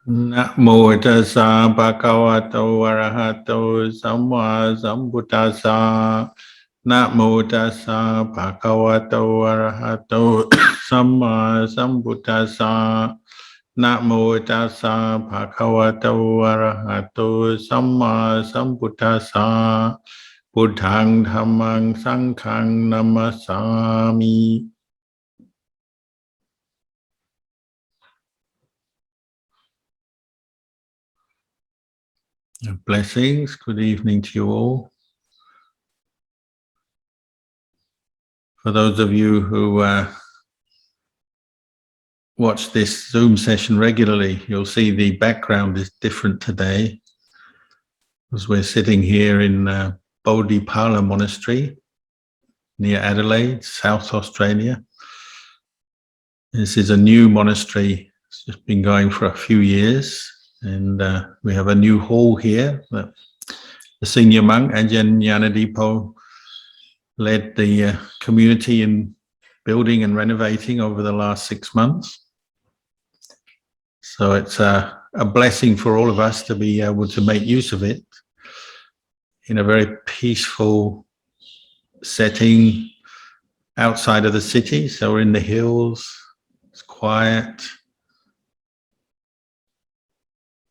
นะโมตัสสะภะคะวะโตอะระหะโตสัมมาสัมพุทธัสสะนะโมตัสสะภะคะวะโตอะระหะโตสัมมาสัมพุทธัสสะนะโมตัสสะภะคะวะโตอะระหะโตสัมมาสัมพุทธัสสะพุทธังธัมมังสังฆังนัมมัสสามิ Blessings. Good evening to you all. For those of you who watch this Zoom session regularly, you'll see the background is different today, as we're sitting here in Bodhipala Monastery near Adelaide, South Australia. This is a new monastery. It's just been going for a few years, and we have a new hall here that the senior monk, Ajahn Kalyano, led the community in building and renovating over the last 6 months. So it's a blessing for all of us to be able to make use of it in a very peaceful setting outside of the city. So we're in the hills, it's quiet.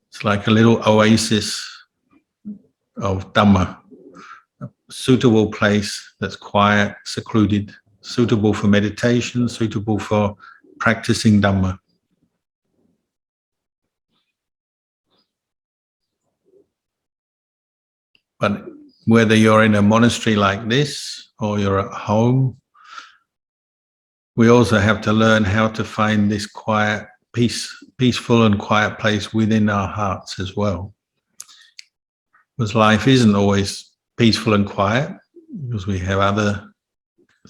It's like a little oasis of Dhamma. Suitable place that's quiet, secluded, suitable for meditation, suitable for practicing Dhamma. But whether you're in a monastery like this or you're at home, we also have to learn how to find this quiet, peaceful and quiet place within our hearts as well. Because life isn't always peaceful and quiet, because we have other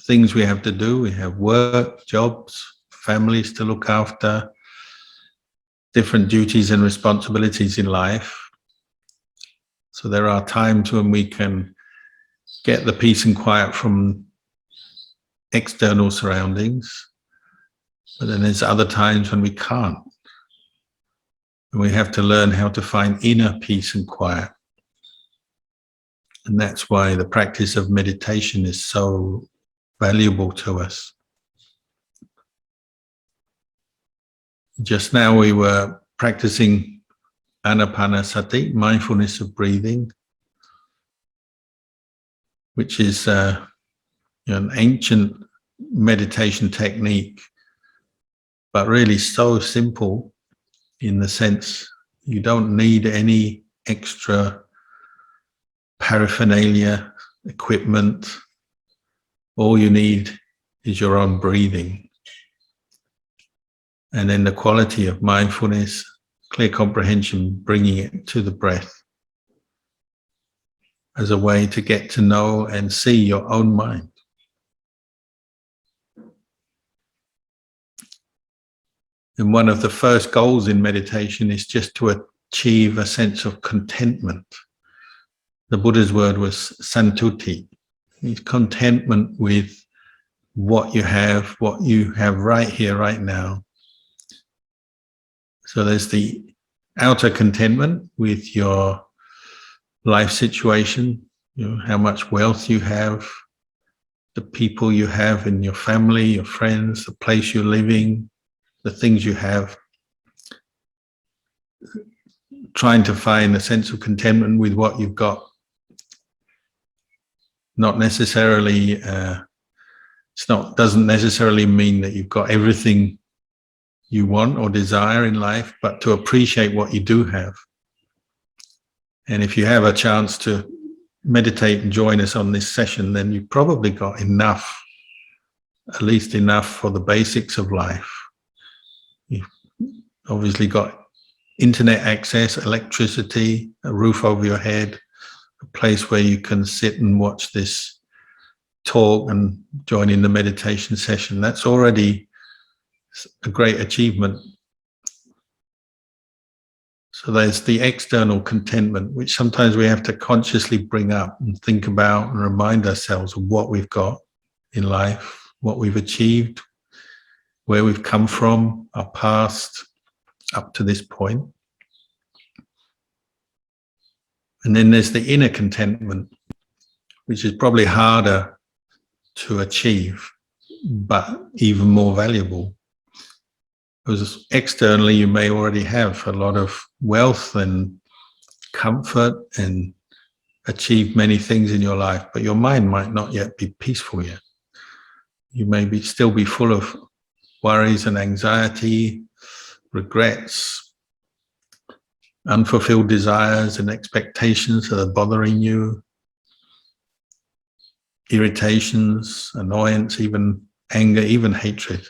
things we have to do. We have work, jobs, families to look after, different duties and responsibilities in life. So there are times when we can get the peace and quiet from external surroundings, but then there's other times when we can't. And we have to learn how to find inner peace and quiet. And that's why the practice of meditation is so valuable to us. Just now we were practicing anapanasati, mindfulness of breathing, which is an ancient meditation technique, but really so simple in the sense you don't need any extra paraphernalia, equipment. All you need is your own breathing. And then the quality of mindfulness, clear comprehension, bringing it to the breath as a way to get to know and see your own mind. And one of the first goals in meditation is just to achieve a sense of contentment. The Buddha's word was santuti. It's contentment with what you have right here, right now. So there's the outer contentment with your life situation, how much wealth you have, the people you have in your family, your friends, the place you're living, the things you have. Trying to find a sense of contentment with what you've got. Not necessarily, doesn't necessarily mean that you've got everything you want or desire in life, but to appreciate what you do have. And if you have a chance to meditate and join us on this session, then you've probably got enough, at least enough for the basics of life. You've obviously got internet access, electricity, a roof over your head, a place where you can sit and watch this talk and join in the meditation session. That's already a great achievement. So there's the external contentment, which sometimes we have to consciously bring up and think about and remind ourselves of what we've got in life, what we've achieved, where we've come from, our past, up to this point. And then there's the inner contentment, which is probably harder to achieve, but even more valuable. Because externally, you may already have a lot of wealth and comfort and achieve many things in your life, but your mind might not yet be peaceful yet. You may still be full of worries and anxiety, regrets, unfulfilled desires and expectations that are bothering you, irritations, annoyance, even anger, even hatred.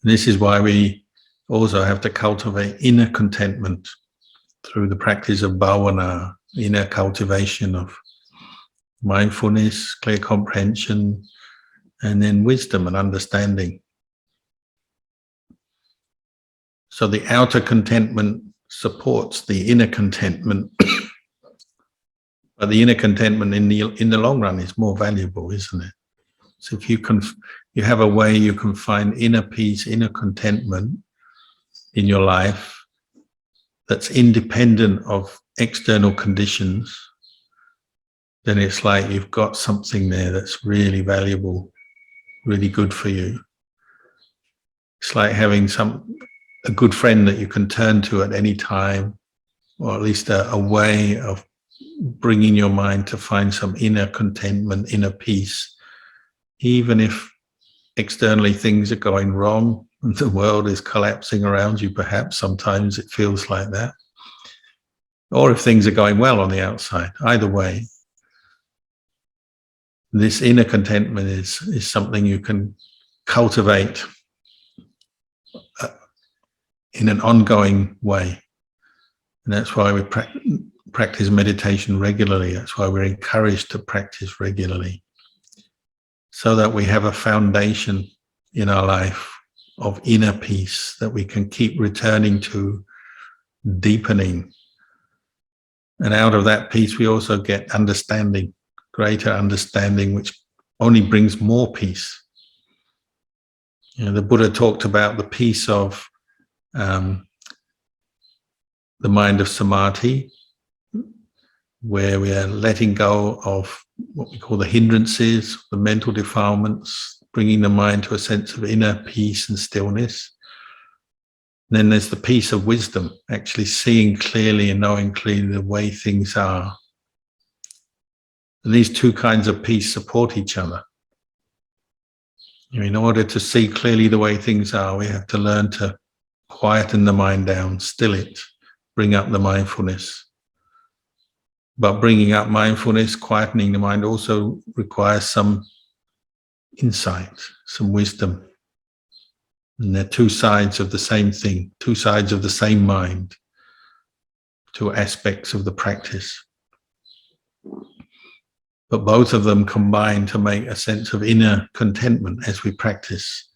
This is why we also have to cultivate inner contentment through the practice of bhavana, inner cultivation of mindfulness, clear comprehension, and then wisdom and understanding. So the outer contentment supports the inner contentment, but the inner contentment in the long run is more valuable, isn't it? So if you have a way you can find inner peace, inner contentment in your life that's independent of external conditions, then it's like you've got something there that's really valuable, really good for you. It's like having a good friend that you can turn to at any time, or at least a way of bringing your mind to find some inner contentment, inner peace. Even if externally things are going wrong and the world is collapsing around you, perhaps sometimes it feels like that. Or if things are going well on the outside, either way, this inner contentment is something you can cultivate in an ongoing way. And that's why we practice meditation regularly. That's why we're encouraged to practice regularly, so that we have a foundation in our life of inner peace that we can keep returning to, deepening. And out of that peace, we also get understanding, greater understanding, which only brings more peace. The Buddha talked about the peace of the mind of samadhi, where we are letting go of what we call the hindrances, the mental defilements, bringing the mind to a sense of inner peace and stillness. And then there's the peace of wisdom, actually seeing clearly and knowing clearly the way things are. And these two kinds of peace support each other. In order to see clearly the way things are, we have to learn to quieten the mind down, still it, bring up the mindfulness. But bringing up mindfulness, quietening the mind also requires some insight, some wisdom. And they're two sides of the same thing, two sides of the same mind, two aspects of the practice. But both of them combine to make a sense of inner contentment as we practice.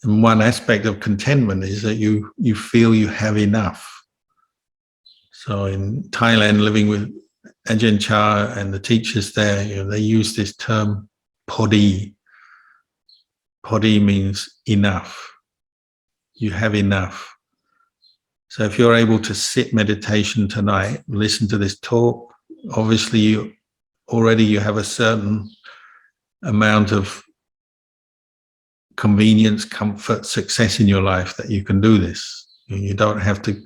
And one aspect of contentment is that you feel you have enough. So in Thailand, living with Ajahn Chah and the teachers there, they use this term podi. Podi means enough. You have enough. So if you're able to sit meditation tonight, listen to this talk, obviously you have a certain amount of convenience, comfort, success in your life that you can do this. You don't have to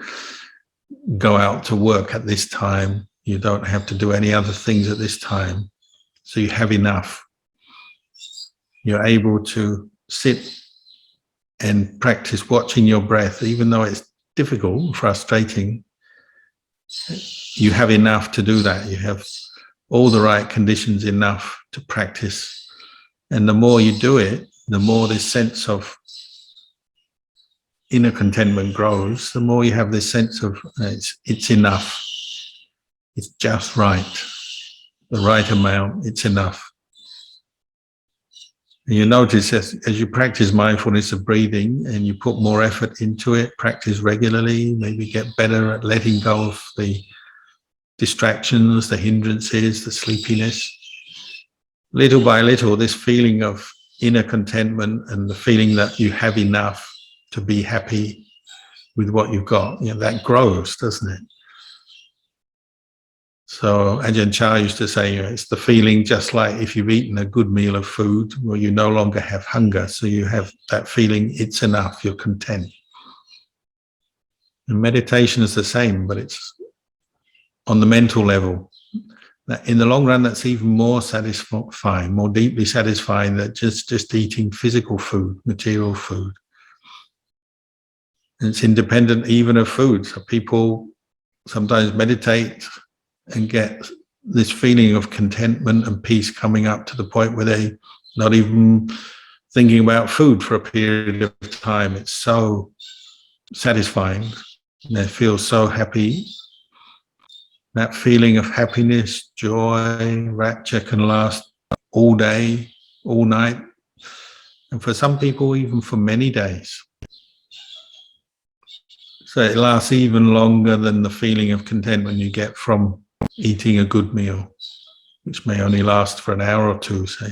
go out to work at this time. You don't have to do any other things at this time. So you have enough. You're able to sit and practice watching your breath, even though it's difficult, frustrating. You have enough to do that. You have all the right conditions enough to practice. And the more you do it, the more this sense of inner contentment grows, the more you have this sense of it's enough. It's just right. The right amount, it's enough. And you notice as you practice mindfulness of breathing and you put more effort into it, practice regularly, maybe get better at letting go of the distractions, the hindrances, the sleepiness. Little by little, this feeling of inner contentment and the feeling that you have enough to be happy with what you've got, that grows, doesn't it? So Ajahn Chah used to say, it's the feeling just like if you've eaten a good meal of food, well, you no longer have hunger. So you have that feeling, it's enough, you're content. And meditation is the same, but it's on the mental level. In the long run, that's even more satisfying, more deeply satisfying than just eating physical food, material food. And it's independent even of food. So people sometimes meditate and get this feeling of contentment and peace coming up to the point where they're not even thinking about food for a period of time. It's so satisfying. They feel so happy. That feeling of happiness, joy, rapture can last all day, all night, and for some people, even for many days. So it lasts even longer than the feeling of contentment you get from eating a good meal, which may only last for an hour or two, say.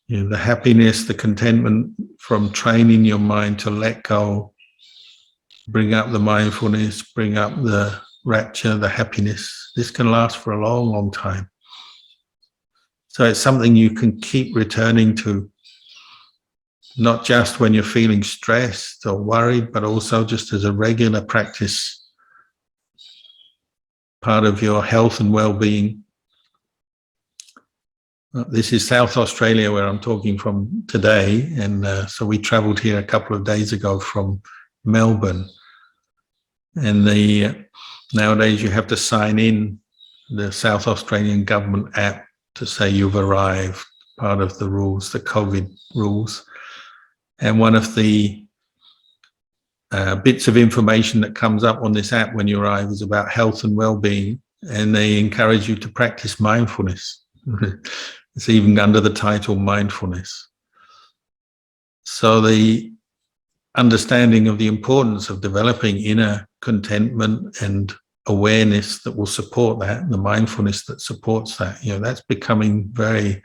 The happiness, the contentment from training your mind to let go, bring up the mindfulness, bring up the rapture, the happiness. This can last for a long, long time. So it's something you can keep returning to, not just when you're feeling stressed or worried, but also just as a regular practice, part of your health and well-being. This is South Australia where I'm talking from today, and so we travelled here a couple of days ago from Melbourne. And nowadays you have to sign in the South Australian government app to say you've arrived, part of the rules, the COVID rules. And one of the bits of information that comes up on this app when you arrive is about health and well-being, and they encourage you to practice mindfulness. It's even under the title mindfulness. So the understanding of the importance of developing inner contentment and awareness that will support that, the mindfulness that supports that, that's becoming very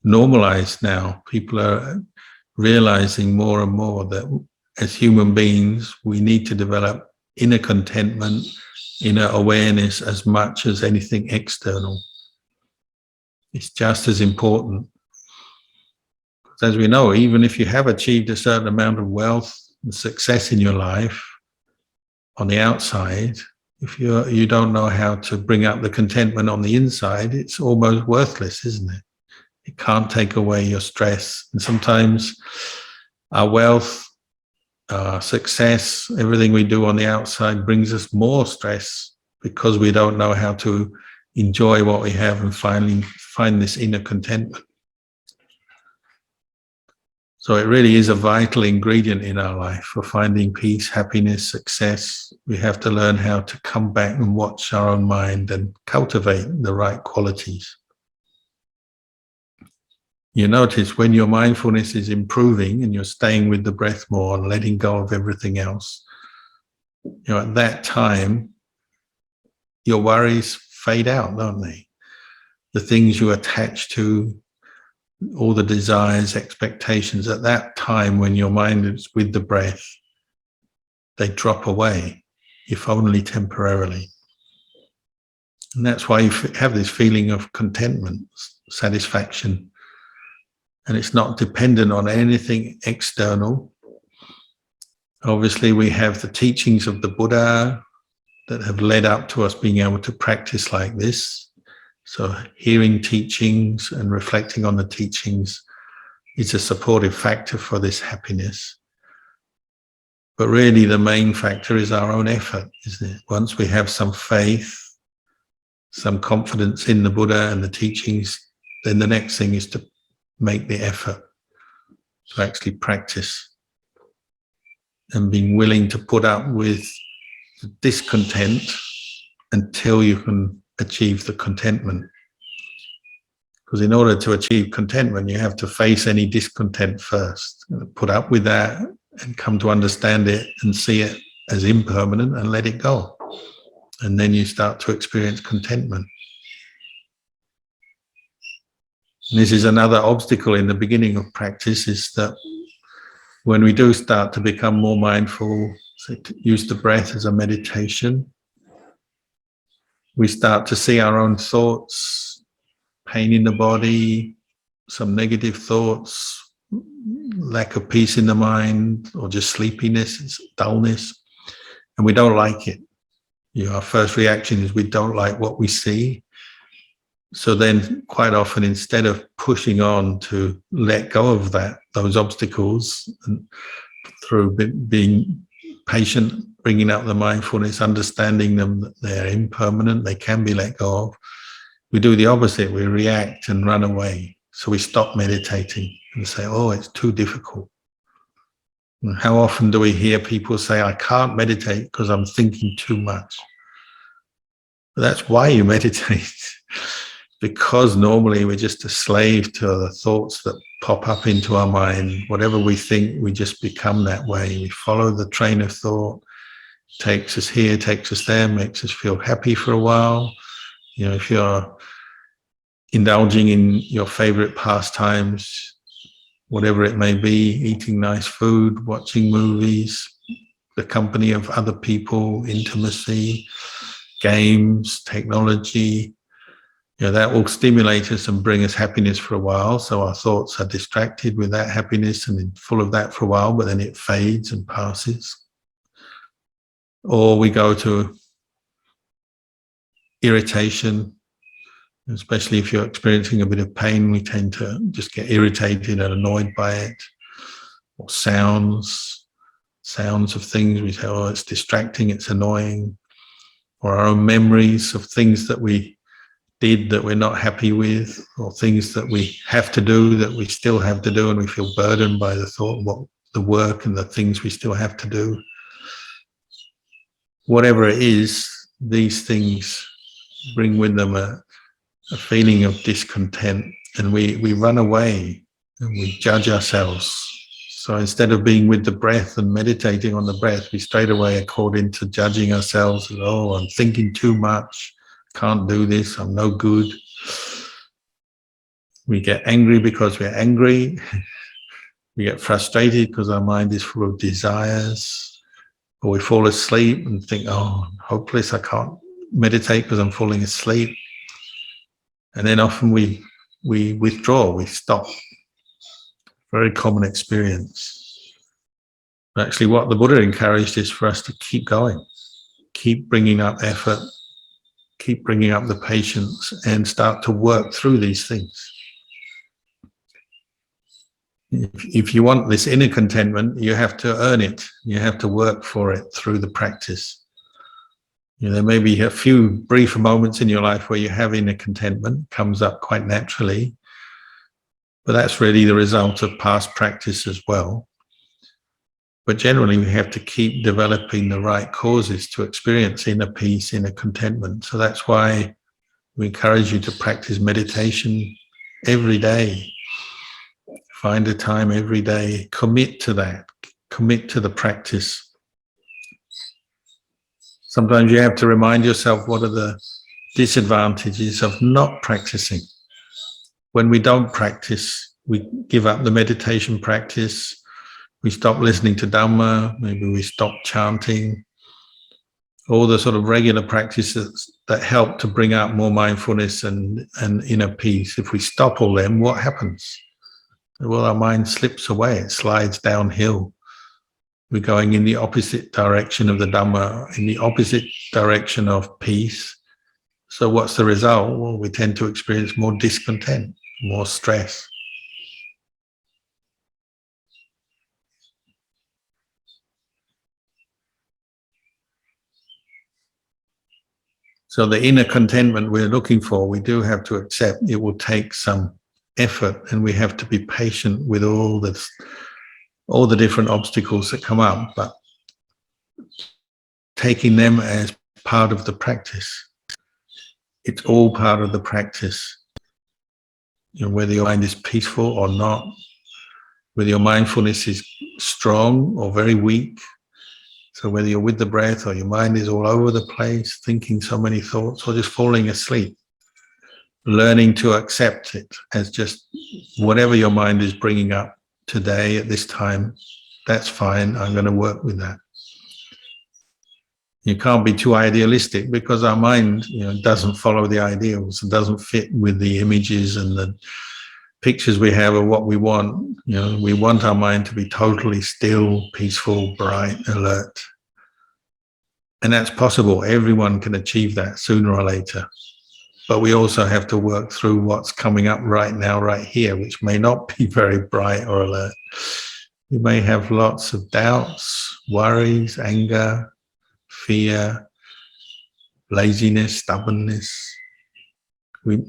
normalized now. People are realizing more and more that as human beings, we need to develop inner contentment, inner awareness as much as anything external. It's just as important. Because as we know, even if you have achieved a certain amount of wealth and success in your life on the outside, if you don't know how to bring up the contentment on the inside, it's almost worthless, isn't it? It can't take away your stress. And sometimes our wealth, our success, everything we do on the outside brings us more stress because we don't know how to enjoy what we have and finally find this inner contentment. So it really is a vital ingredient in our life for finding peace, happiness, success. We have to learn how to come back and watch our own mind and cultivate the right qualities. You notice when your mindfulness is improving and you're staying with the breath more and letting go of everything else, at that time, your worries fade out, don't they? The things you attach to, all the desires, expectations, at that time when your mind is with the breath, they drop away, if only temporarily. And that's why you have this feeling of contentment, satisfaction. And it's not dependent on anything external. Obviously, we have the teachings of the Buddha that have led up to us being able to practice like this. So hearing teachings and reflecting on the teachings is a supportive factor for this happiness. But really the main factor is our own effort, isn't it? Once we have some faith, some confidence in the Buddha and the teachings, then the next thing is to make the effort to actually practice and being willing to put up with the discontent until you can achieve the contentment. Because in order to achieve contentment, you have to face any discontent first, put up with that and come to understand it and see it as impermanent and let it go. And then you start to experience contentment. And this is another obstacle in the beginning of practice, is that when we do start to become more mindful, So use the breath as a meditation. We start to see our own thoughts, pain in the body, some negative thoughts, lack of peace in the mind, or just sleepiness, dullness, and we don't like it. Our first reaction is we don't like what we see. So then quite often, instead of pushing on to let go of those obstacles, and through being patient, bringing up the mindfulness, understanding them that they're impermanent, they can be let go of, we do the opposite. We react and run away. So we stop meditating and say, oh, it's too difficult. And how often do we hear people say, I can't meditate because I'm thinking too much? But that's why you meditate. Because normally we're just a slave to the thoughts that pop up into our mind. Whatever we think, we just become that way. We follow the train of thought, takes us here, takes us there, makes us feel happy for a while. If you're indulging in your favorite pastimes, whatever it may be, eating nice food, watching movies, the company of other people, intimacy, games, technology, that will stimulate us and bring us happiness for a while. So our thoughts are distracted with that happiness and full of that for a while, but then it fades and passes. Or we go to irritation, especially if you're experiencing a bit of pain, we tend to just get irritated and annoyed by it. Or sounds of things, we say, oh, it's distracting, it's annoying. Or our own memories of things that we did that we're not happy with, or things that we have to do that we still have to do, and we feel burdened by the thought of what the work and the things we still have to do. Whatever it is, these things bring with them a feeling of discontent, and we run away and we judge ourselves. So instead of being with the breath and meditating on the breath, we straight away are caught into judging ourselves. Oh, I'm thinking too much. Can't do this, I'm no good. We get angry because we're angry. We get frustrated because our mind is full of desires. Or we fall asleep and think, oh, I'm hopeless, I can't meditate because I'm falling asleep. And then often we withdraw, we stop. Very common experience. But actually what the Buddha encouraged is for us to keep going, keep bringing up effort, keep bringing up the patience, and start to work through these things. If you want this inner contentment, you have to earn it. You have to work for it through the practice. There may be a few brief moments in your life where you have inner contentment, comes up quite naturally, but that's really the result of past practice as well. But generally, we have to keep developing the right causes to experience inner peace, inner contentment. So that's why we encourage you to practice meditation every day. Find a time every day, commit to that, commit to the practice. Sometimes you have to remind yourself what are the disadvantages of not practicing. When we don't practice, we give up the meditation practice. We stop listening to Dhamma, maybe we stop chanting, all the sort of regular practices that help to bring out more mindfulness and inner peace. If we stop all them, what happens? Well, our mind slips away, it slides downhill. We're going in the opposite direction of the Dhamma, in the opposite direction of peace. So what's the result? Well, we tend to experience more discontent, more stress. So the inner contentment we're looking for, we do have to accept it will take some effort, and we have to be patient with all the different obstacles that come up, but taking them as part of the practice. It's all part of the practice. Whether your mind is peaceful or not, whether your mindfulness is strong or very weak. So whether you're with the breath or your mind is all over the place, thinking so many thoughts, or just falling asleep, learning to accept it as just whatever your mind is bringing up today at this time, that's fine, I'm going to work with that. You can't be too idealistic, because our mind, doesn't follow the ideals. It doesn't fit with the images and the pictures we have of what we want. We want our mind to be totally still, peaceful, bright, alert. And that's possible. Everyone can achieve that sooner or later. But we also have to work through what's coming up right now, right here, which may not be very bright or alert. We may have lots of doubts, worries, anger, fear, laziness, stubbornness.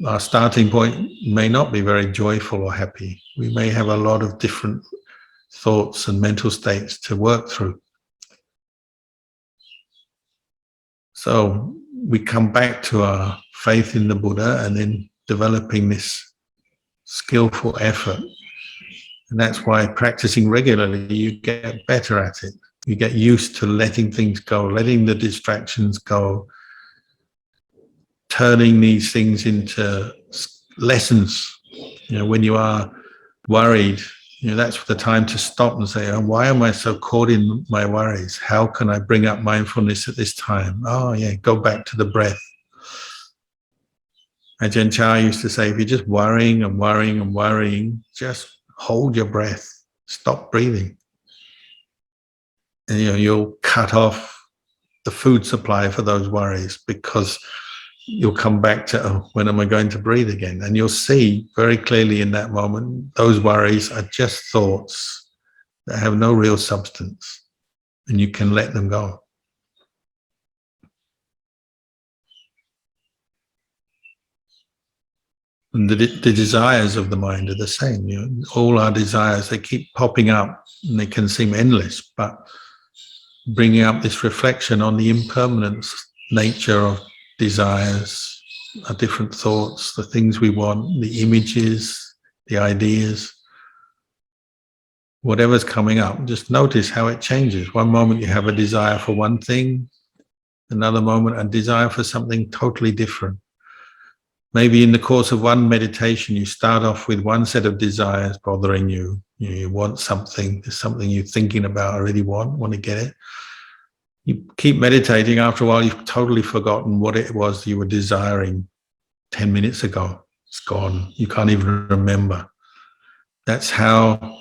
Our starting point may not be very joyful or happy. We may have a lot of different thoughts and mental states to work through. So we come back to our faith in the Buddha and then developing this skillful effort. And that's why practicing regularly, you get better at it. You get used to letting things go, letting the distractions go, turning these things into lessons. When you are worried, that's the time to stop and say, oh, why am I so caught in my worries? How can I bring up mindfulness at this time? Oh, yeah, go back to the breath. Ajahn Chah used to say, if you're just worrying and worrying and worrying, just hold your breath, stop breathing. And you'll cut off the food supply for those worries, because you'll come back to, oh, when am I going to breathe again? And you'll see very clearly in that moment, those worries are just thoughts that have no real substance, and you can let them go. And the desires of the mind are the same. All our desires, they keep popping up and they can seem endless, but bringing up this reflection on the impermanence nature of desires, our different thoughts, the things we want, the images, the ideas, whatever's coming up, just notice how it changes. One moment you have a desire for one thing, another moment a desire for something totally different. Maybe in the course of one meditation, you start off with one set of desires bothering you. You want something, there's something you're thinking about, I really want to get it. You keep meditating, after a while you've totally forgotten what it was you were desiring 10 minutes ago. It's gone. You can't even remember. That's how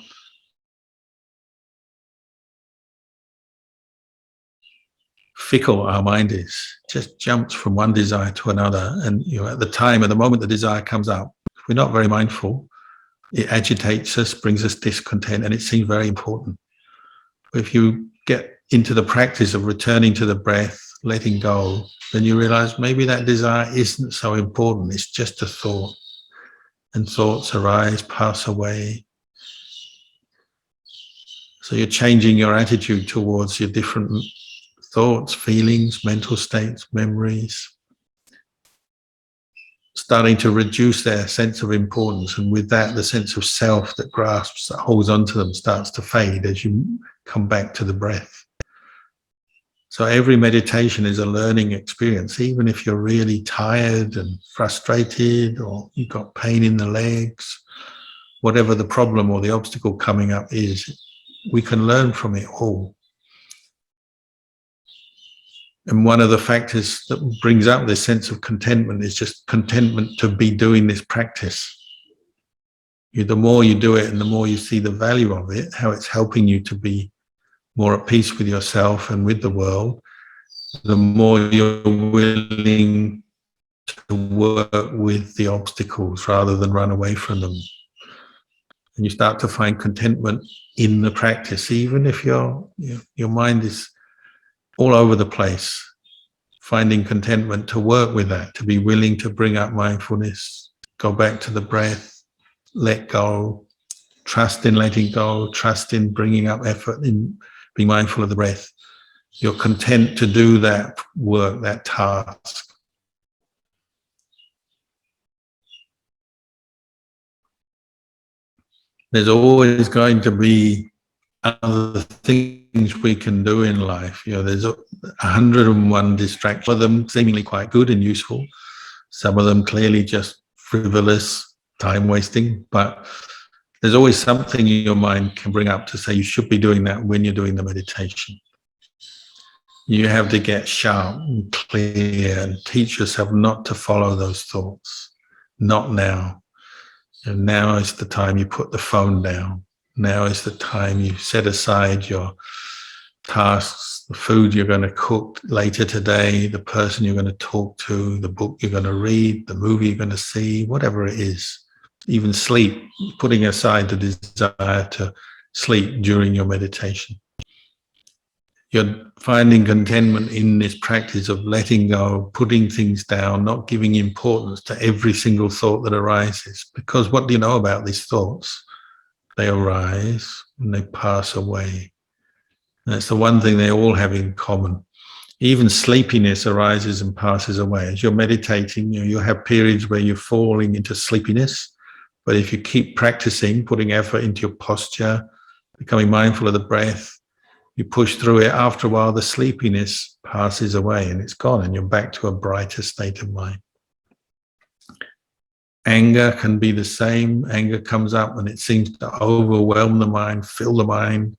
fickle our mind is. Just jumps from one desire to another. And at the moment the desire comes up, if we're not very mindful, it agitates us, brings us discontent, and it seems very important. But if you get into the practice of returning to the breath, letting go, then you realize maybe that desire isn't so important. It's just a thought. And thoughts arise, pass away. So you're changing your attitude towards your different thoughts, feelings, mental states, memories, starting to reduce their sense of importance. And with that, the sense of self that grasps, that holds onto them, starts to fade as you come back to the breath. So every meditation is a learning experience, even if you're really tired and frustrated, or you've got pain in the legs, whatever the problem or the obstacle coming up is, we can learn from it all. And one of the factors that brings up this sense of contentment is just contentment to be doing this practice. The more you do it and the more you see the value of it, how it's helping you to be more at peace with yourself and with the world, the more you're willing to work with the obstacles rather than run away from them. And you start to find contentment in the practice, even if your mind is all over the place. Finding contentment to work with that, to be willing to bring up mindfulness, go back to the breath, let go, trust in letting go, trust in bringing up effort, in being mindful of the breath. You're content to do that work, that task. There's always going to be other things we can do in life. There's 101 distractions, some of them seemingly quite good and useful, some of them clearly just frivolous, time wasting, but there's always something your mind can bring up to say you should be doing that when you're doing the meditation. You have to get sharp and clear and teach yourself not to follow those thoughts. Not now. And now is the time you put the phone down. Now is the time you set aside your tasks, the food you're going to cook later today, the person you're going to talk to, the book you're going to read, the movie you're going to see, whatever it is. Even sleep, putting aside the desire to sleep during your meditation. You're finding contentment in this practice of letting go, putting things down, not giving importance to every single thought that arises. Because what do you know about these thoughts? They arise and they pass away. And that's the one thing they all have in common. Even sleepiness arises and passes away. As you're meditating, you'll have periods where you're falling into sleepiness. But if you keep practicing, putting effort into your posture, becoming mindful of the breath, you push through it, after a while the sleepiness passes away and it's gone and you're back to a brighter state of mind. Anger can be the same. Anger comes up and it seems to overwhelm the mind, fill the mind,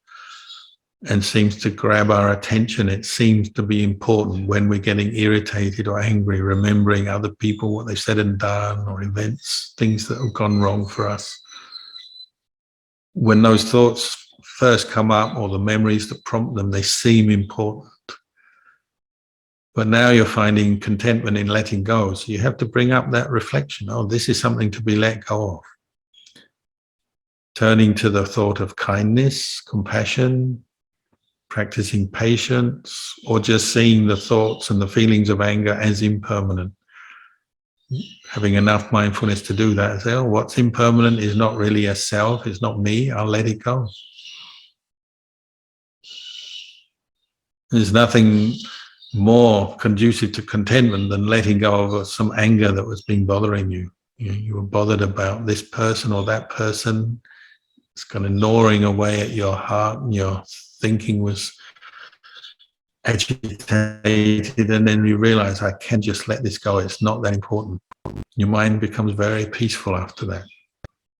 and seems to grab our attention. It seems to be important when we're getting irritated or angry, remembering other people, what they've said and done, or events, things that have gone wrong for us. When those thoughts first come up, or the memories that prompt them, they seem important. But now you're finding contentment in letting go. So you have to bring up that reflection. Oh, this is something to be let go of. Turning to the thought of kindness, compassion, practicing patience, or just seeing the thoughts and the feelings of anger as impermanent. Having enough mindfulness to do that. Say, oh, what's impermanent is not really a self, it's not me, I'll let it go. There's nothing more conducive to contentment than letting go of some anger that was being bothering you. You were bothered about this person or that person. It's kind of gnawing away at your heart, and your thinking was agitated, and then you realize, I can just let this go. It's not that important. Your mind becomes very peaceful after that.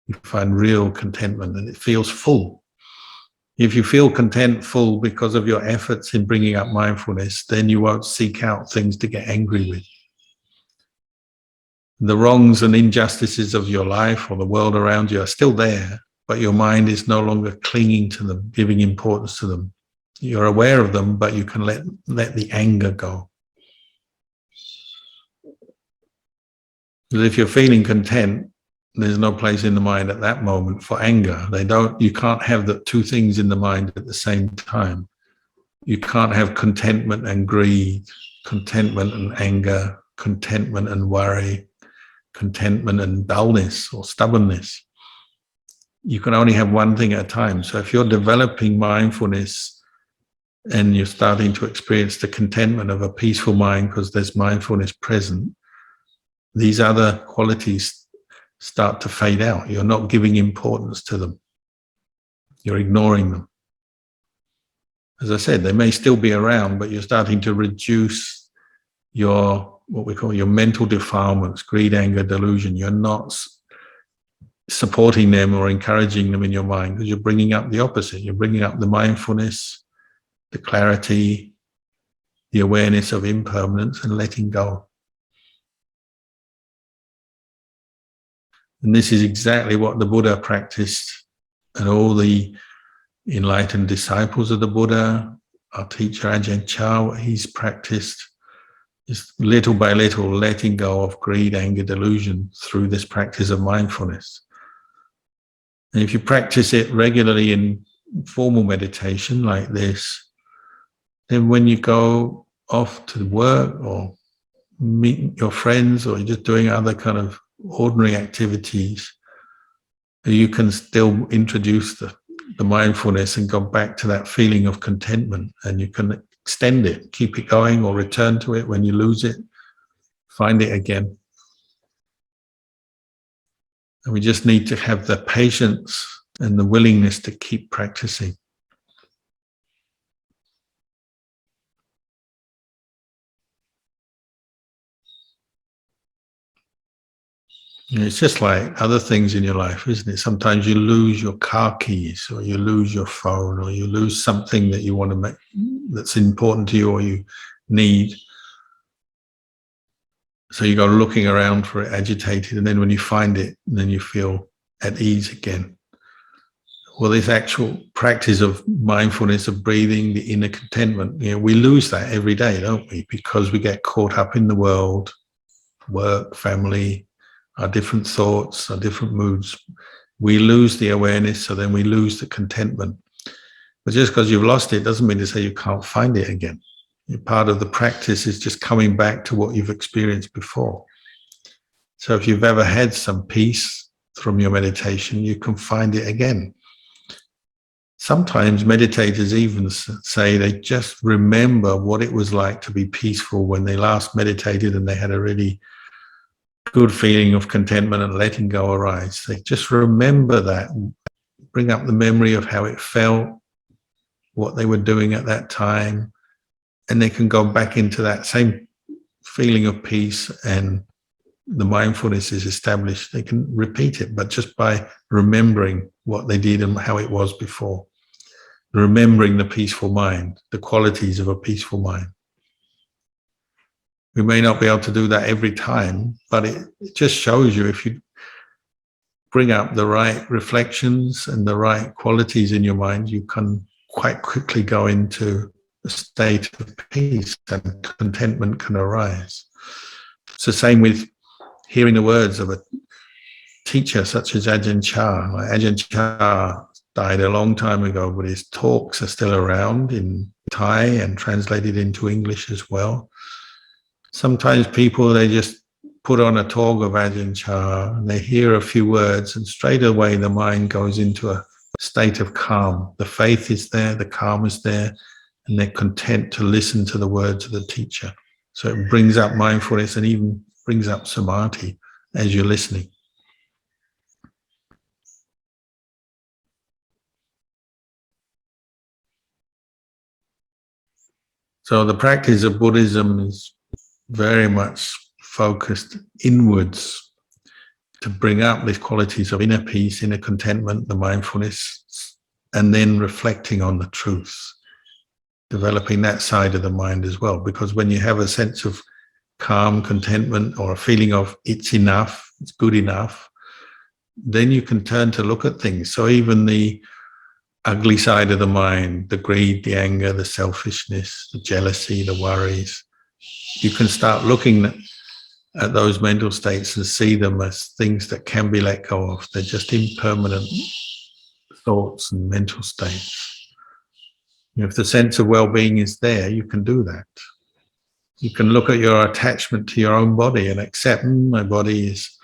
You find real contentment and it feels full. If you feel content, full because of your efforts in bringing up mindfulness, then you won't seek out things to get angry with. The wrongs and injustices of your life or the world around you are still there, but your mind is no longer clinging to them, giving importance to them. You're aware of them, but you can let the anger go. Because if you're feeling content, there's no place in the mind at that moment for anger. You can't have the two things in the mind at the same time. You can't have contentment and greed, contentment and anger, contentment and worry, contentment and dullness or stubbornness. You can only have one thing at a time. So if you're developing mindfulness and you're starting to experience the contentment of a peaceful mind because there's mindfulness present, these other qualities start to fade out. You're not giving importance to them. You're ignoring them. As I said, they may still be around, but you're starting to reduce your, what we call your mental defilements, greed, anger, delusion. You're not supporting them or encouraging them in your mind because you're bringing up the opposite. You're bringing up the mindfulness, the clarity, the awareness of impermanence and letting go. And this is exactly what the Buddha practiced, and all the enlightened disciples of the Buddha, our teacher Ajahn Chah, what he's practiced is little by little letting go of greed, anger, delusion through this practice of mindfulness. And if you practice it regularly in formal meditation like this, then when you go off to work or meet your friends or you're just doing other kind of ordinary activities, you can still introduce the mindfulness and go back to that feeling of contentment, and you can extend it, keep it going, or return to it when you lose it, find it again. And we just need to have the patience and the willingness to keep practicing. It's just like other things in your life, isn't it? Sometimes you lose your car keys, or you lose your phone, or you lose something that you want to that's important to you or you need. So you go looking around for it, agitated, and then when you find it, then you feel at ease again. Well, this actual practice of mindfulness, of breathing, the inner contentment, we lose that every day, don't we? Because we get caught up in the world, work, family, our different thoughts, our different moods. We lose the awareness, so then we lose the contentment. But just because you've lost it doesn't mean to say you can't find it again. Part of the practice is just coming back to what you've experienced before. So if you've ever had some peace from your meditation, you can find it again. Sometimes meditators even say they just remember what it was like to be peaceful when they last meditated and they had a really good feeling of contentment and letting go arise. They just remember that, bring up the memory of how it felt, what they were doing at that time, and they can go back into that same feeling of peace, and the mindfulness is established. They can repeat it, but just by remembering what they did and how it was before. Remembering the peaceful mind, the qualities of a peaceful mind. We may not be able to do that every time, but it just shows you, if you bring up the right reflections and the right qualities in your mind, you can quite quickly go into a state of peace and contentment can arise. It's the same with hearing the words of a teacher such as Ajahn Chah. Ajahn Chah died a long time ago, but his talks are still around in Thai and translated into English as well. Sometimes people, they just put on a talk of Ajahn Chah and they hear a few words and straight away the mind goes into a state of calm. The faith is there, the calm is there, and they're content to listen to the words of the teacher. So it brings up mindfulness and even brings up samadhi as you're listening. So the practice of Buddhism is very much focused inwards to bring up these qualities of inner peace, inner contentment, the mindfulness, and then reflecting on the truth, developing that side of the mind as well. Because when you have a sense of calm, contentment, or a feeling of it's enough, it's good enough, then you can turn to look at things. So even the ugly side of the mind, the greed, the anger, the selfishness, the jealousy, the worries, you can start looking at those mental states and see them as things that can be let go of. They're just impermanent thoughts and mental states. If the sense of well-being is there, you can do that. You can look at your attachment to your own body and accept, my body is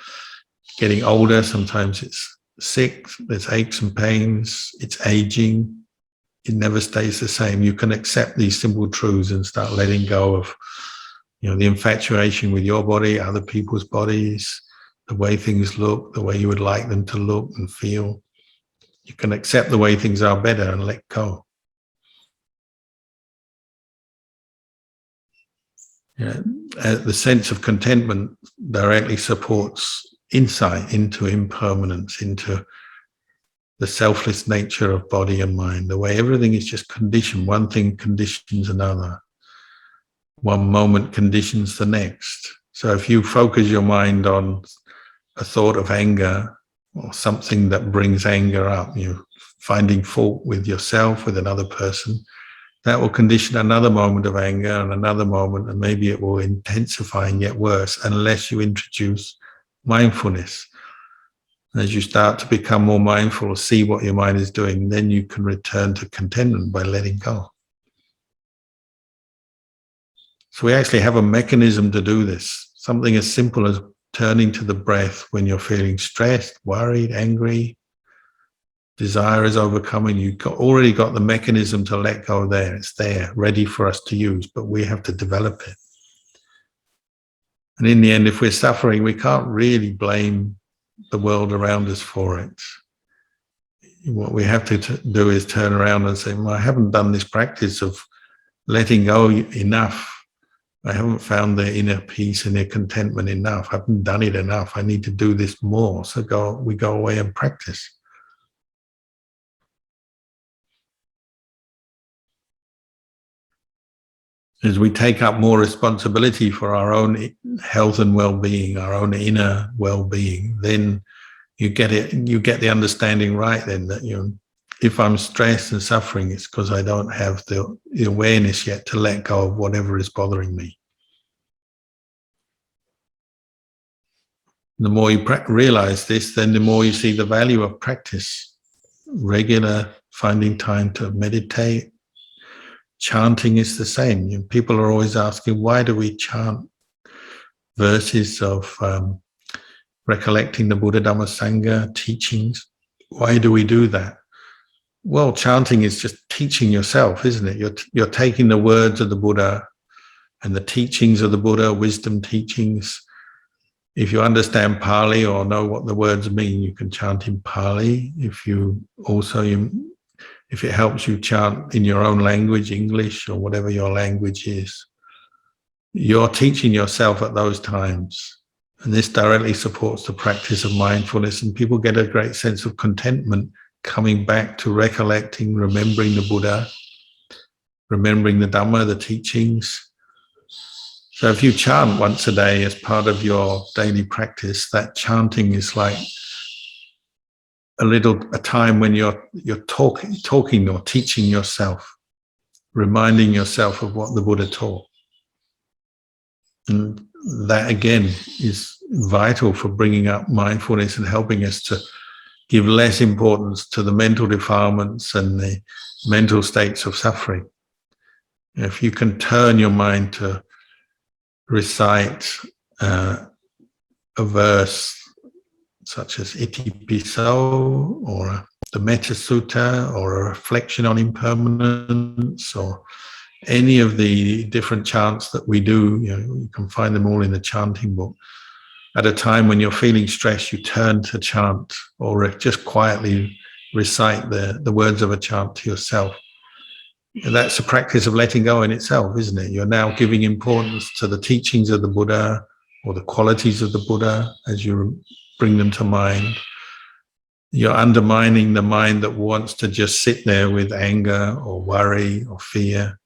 getting older, sometimes it's sick, there's aches and pains, it's aging, it never stays the same. You can accept these simple truths and start letting go of the infatuation with your body, other people's bodies, the way things look, the way you would like them to look and feel. You can accept the way things are better and let go. The sense of contentment directly supports insight into impermanence, into the selfless nature of body and mind, the way everything is just conditioned. One thing conditions another. One moment conditions the next. So if you focus your mind on a thought of anger or something that brings anger up, finding fault with yourself, with another person, that will condition another moment of anger and another moment, and maybe it will intensify and get worse unless you introduce mindfulness. As you start to become more mindful, see what your mind is doing, then you can return to contentment by letting go. So we actually have a mechanism to do this. Something as simple as turning to the breath when you're feeling stressed, worried, angry, desire is overcoming. You've already got the mechanism to let go there. It's there, ready for us to use, but we have to develop it. And in the end, if we're suffering, we can't really blame the world around us for it. What we have to do is turn around and say, I haven't done this practice of letting go enough. I haven't found the inner peace and the contentment enough. I haven't done it enough. I need to do this more. So we go away and practice. As we take up more responsibility for our own health and well-being, our own inner well-being, then you get the understanding right then that, if I'm stressed and suffering, it's because I don't have the awareness yet to let go of whatever is bothering me. The more you realize this, then the more you see the value of practice. Regular finding time to meditate. Chanting is the same. People are always asking, why do we chant verses of recollecting the Buddha, Dhamma, Sangha teachings? Why do we do that? Well, chanting is just teaching yourself, isn't it? You're taking the words of the Buddha and the teachings of the Buddha, wisdom teachings. If you understand Pali or know what the words mean, you can chant in Pali. If it helps you chant in your own language, English or whatever your language is, you're teaching yourself at those times. And this directly supports the practice of mindfulness, and people get a great sense of contentment coming back to recollecting, remembering the Buddha, remembering the Dhamma, the teachings. So if you chant once a day as part of your daily practice, that chanting is like a time when you're talking or teaching yourself, reminding yourself of what the Buddha taught. And that again is vital for bringing up mindfulness and helping us to give less importance to the mental defilements and the mental states of suffering. If you can turn your mind to recite a verse such as Iti Piso or the Metta Sutta or a reflection on impermanence or any of the different chants that we do, you can find them all in the chanting book. At a time when you're feeling stressed, you turn to chant or just quietly recite the words of a chant to yourself. And that's a practice of letting go in itself, isn't it? You're now giving importance to the teachings of the Buddha or the qualities of the Buddha as you bring them to mind. You're undermining the mind that wants to just sit there with anger or worry or fear.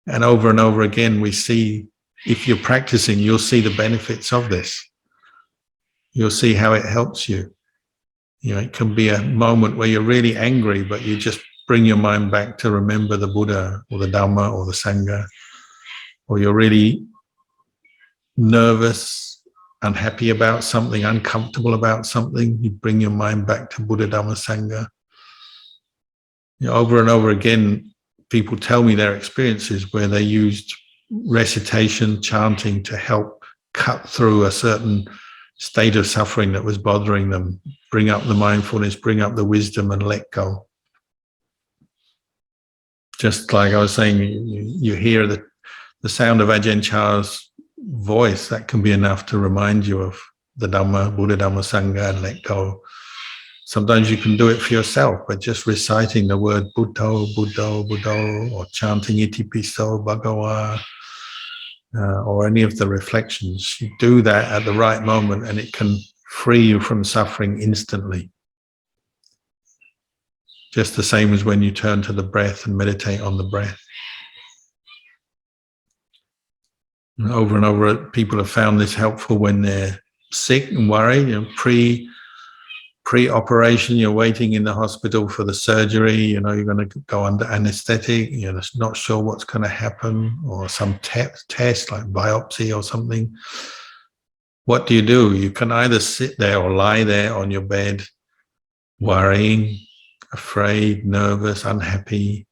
And over again, we see, if you're practicing, you'll see the benefits of this. You'll see how it helps you. It can be a moment where you're really angry, but you just bring your mind back to remember the Buddha or the Dhamma or the Sangha. Or you're really nervous, unhappy about something, uncomfortable about something, you bring your mind back to Buddha, Dhamma, Sangha. Over and over again, people tell me their experiences where they used recitation, chanting to help cut through a certain state of suffering that was bothering them, bring up the mindfulness, bring up the wisdom and let go. Just like I was saying, you hear the sound of Ajahn Chah's voice, that can be enough to remind you of the Dhamma, Buddha, Dhamma, Sangha, and let go. Sometimes you can do it for yourself by just reciting the word Buddho, Buddho, Buddho, or chanting Iti Piso, Bhagawa, or any of the reflections. You do that at the right moment and it can free you from suffering instantly. Just the same as when you turn to the breath and meditate on the breath. And over, people have found this helpful when they're sick and worried. Pre-operation, you're waiting in the hospital for the surgery. You're going to go under anesthetic. You're not sure what's going to happen, or some test like biopsy or something. What do? You can either sit there or lie there on your bed, worrying, afraid, nervous, unhappy,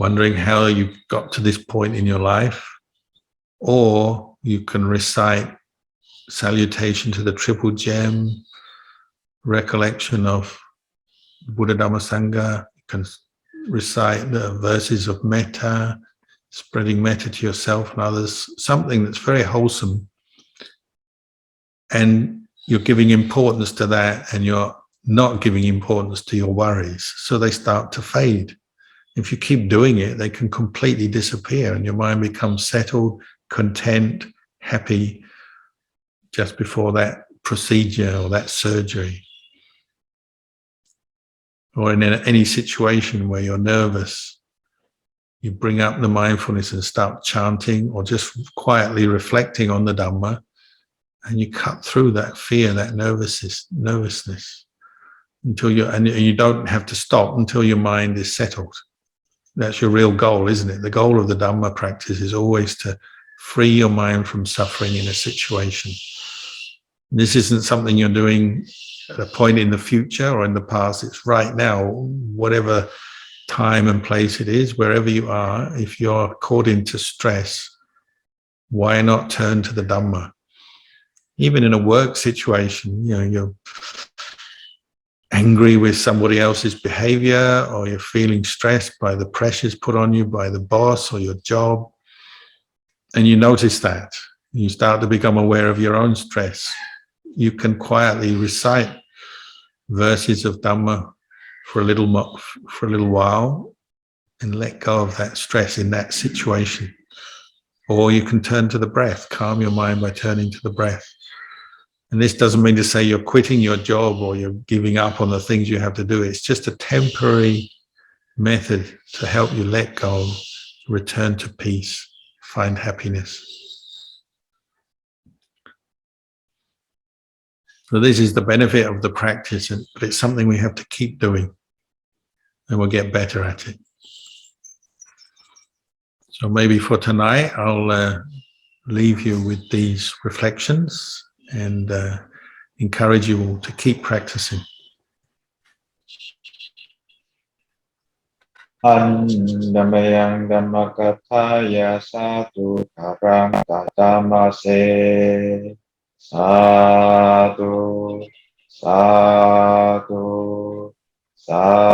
wondering how you got to this point in your life. Or you can recite salutation to the Triple Gem, recollection of Buddha, Dhamma, Sangha. You can recite the verses of metta, spreading metta to yourself and others, something that's very wholesome. And you're giving importance to that, and you're not giving importance to your worries. So they start to fade. If you keep doing it, they can completely disappear and your mind becomes settled, content, happy just before that procedure or that surgery. Or in any situation where you're nervous, you bring up the mindfulness and start chanting or just quietly reflecting on the Dhamma, and you cut through that fear, that nervousness until you don't have to stop until your mind is settled. That's your real goal, isn't it? The goal of the Dhamma practice is always to free your mind from suffering in a situation. This isn't something you're doing at a point in the future or in the past. It's right now, whatever time and place it is, wherever you are. If you're caught into stress, why not turn to the Dhamma? Even in a work situation, you're angry with somebody else's behavior, or you're feeling stressed by the pressures put on you by the boss or your job, and you notice that, you start to become aware of your own stress. You can quietly recite verses of Dhamma for a little while and let go of that stress in that situation. Or you can turn to the breath, calm your mind by turning to the breath. And this doesn't mean to say you're quitting your job or you're giving up on the things you have to do. It's just a temporary method to help you let go, return to peace, find happiness. So this is the benefit of the practice, but it's something we have to keep doing, and we'll get better at it. So maybe for tonight, I'll leave you with these reflections and encourage you all to keep practicing. Andamayang Dhammakatthaya Satu Karang Tatamase Satu Satu Satu